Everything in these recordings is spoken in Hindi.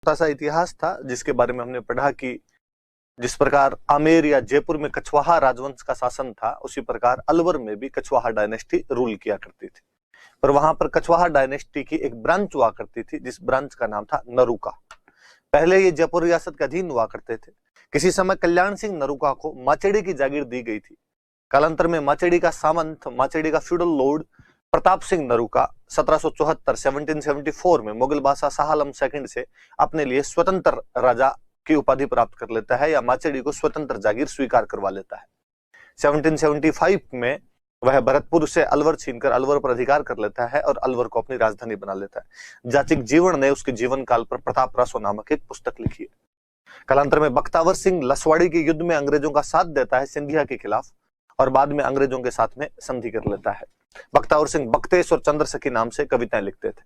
छोटा सा इतिहास था जिसके बारे में हमने पढ़ा कि जिस प्रकार आमेर या जयपुर में कछवाहा राजवंश का शासन था, उसी प्रकार अलवर में भी कछवाहा डायनेस्टी रूल किया करती थी। पर वहां पर कछवाहा डायनेस्टी की एक ब्रांच हुआ करती थी, जिस ब्रांच का नाम था नरूका। पहले ये जयपुर रियासत के अधीन हुआ करते थे। किसी समय कल्याण सिंह नरूका को माचेड़ी की जागीर दी गई थी। कालांतर में माचेड़ी का सामंत, माचेड़ी का फ्यूडल लॉर्ड प्रताप सिंह नरूका 1774 में मुगल बादशाह शाह आलम सेकंड से अपने लिए स्वतंत्र राजा की उपाधि प्राप्त कर लेता है, या माचेड़ी को स्वतंत्र जागीर स्वीकार करवा लेता है। 1775 में वह भरतपुर से अलवर छीनकर अलवर पर अधिकार कर लेता है और अलवर को अपनी राजधानी बना लेता है। जाचिक जीवन ने उसके जीवन काल पर प्रताप रासो नामक एक पुस्तक लिखी है। कालांतर में बख्तावर सिंह लसवाड़ी के युद्ध में अंग्रेजों का साथ देता है सिंधिया के खिलाफ, और बाद में अंग्रेजों के साथ में संधि कर लेता है। बख्तावर सिंह बख्तेश और चंद्रसखी नाम से कविताएं लिखते थे।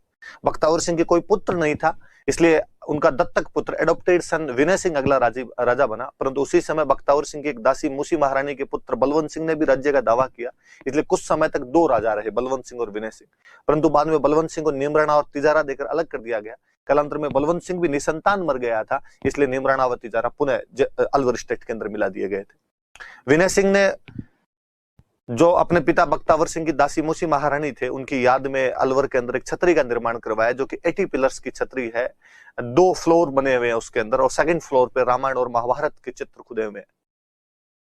बख्तावर सिंह के कोई पुत्र नहीं था, इसलिए उनका दत्तक पुत्र एडॉप्टेड सन विनय सिंह अगला राजा बना। परंतु उसी समय बख्तावर सिंह की एक दासी मूसी महारानी के पुत्र बलवंत सिंह ने भी राज्य का दावा किया, इसलिए कुछ समय तक दो राजा रहे, बलवंत सिंह और विनय सिंह। परंतु बाद में बलवंत सिंह को नीमराणा और तिजारा देकर अलग कर दिया गया। कालांतर में बलवंत सिंह भी निसंतान मर गया था, इसलिए नीमराणा व तिजारा पुनः अलवर स्टेट के अंदर मिला दिए गए थे। विनय सिंह ने जो अपने पिता बख्तावर सिंह की दासी मूसी महारानी थे, उनकी याद में अलवर के अंदर एक छतरी का निर्माण करवाया, जो कि 80 पिलर्स की छतरी है। 2 फ्लोर बने हुए हैं उसके अंदर, और सेकंड फ्लोर पे रामायण और महाभारत के चित्र खुदे हुए हैं।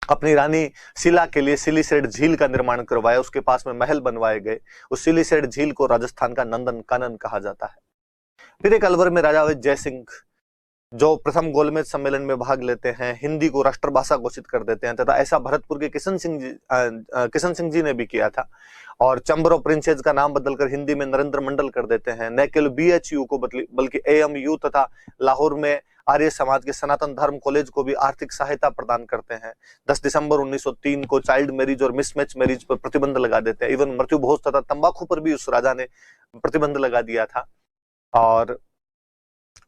अपनी रानी शिला के लिए सिलीसेड झील का निर्माण करवाया, उसके पास में महल बनवाए गए। उस सिलीसेड झील को राजस्थान का नंदन कानन कहा जाता है। फिर एक अलवर में राजा हुए जय सिंह, जो प्रथम गोलमेज सम्मेलन में भाग लेते हैं, हिंदी को राष्ट्रभाषा घोषित कर देते हैं, तथा ऐसा भरतपुर के किशन सिंह जी ने भी किया था। और चैम्बर ऑफ प्रिंसेस का नाम बदलकर हिंदी में नरेंद्र मंडल कर देते हैं। न केवल BHU को बल्कि AMU तथा लाहौर में आर्य समाज के सनातन धर्म कॉलेज को भी आर्थिक सहायता प्रदान करते हैं। 10 दिसंबर 1903 को चाइल्ड मैरिज और मिसमैच मैरिज पर प्रतिबंध लगा देते हैं। इवन मृत्यु भोज तथा तंबाकू पर भी उस राजा ने प्रतिबंध लगा दिया था। और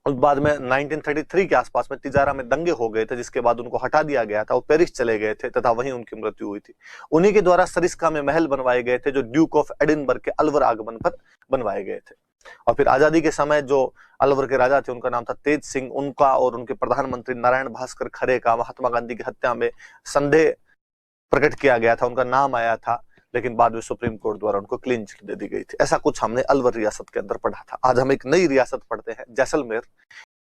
बाद में 1933 के आसपास में तिजारा में दंगे हो गए थे, जिसके बाद उनको हटा दिया गया था। वो पेरिस चले गए थे तथा वहीं उनकी मृत्यु हुई थी। उन्हीं के द्वारा सरिस्का में महल बनवाए गए थे, जो ड्यूक ऑफ एडिनबर्ग के अलवर आगमन पर बनवाए गए थे। और फिर आजादी के समय जो अलवर के राजा थे, उनका नाम था तेज सिंह। उनका और उनके प्रधानमंत्री नारायण भास्कर खरे का महात्मा गांधी की हत्या में संदेह प्रकट किया गया था, उनका नाम आया था, लेकिन बाद में सुप्रीम कोर्ट द्वारा उनको क्लीन चिट दे दी गई थी। ऐसा कुछ हमने अलवर रियासत के अंदर पढ़ा था। आज हम एक नई रियासत पढ़ते हैं, जैसलमेर।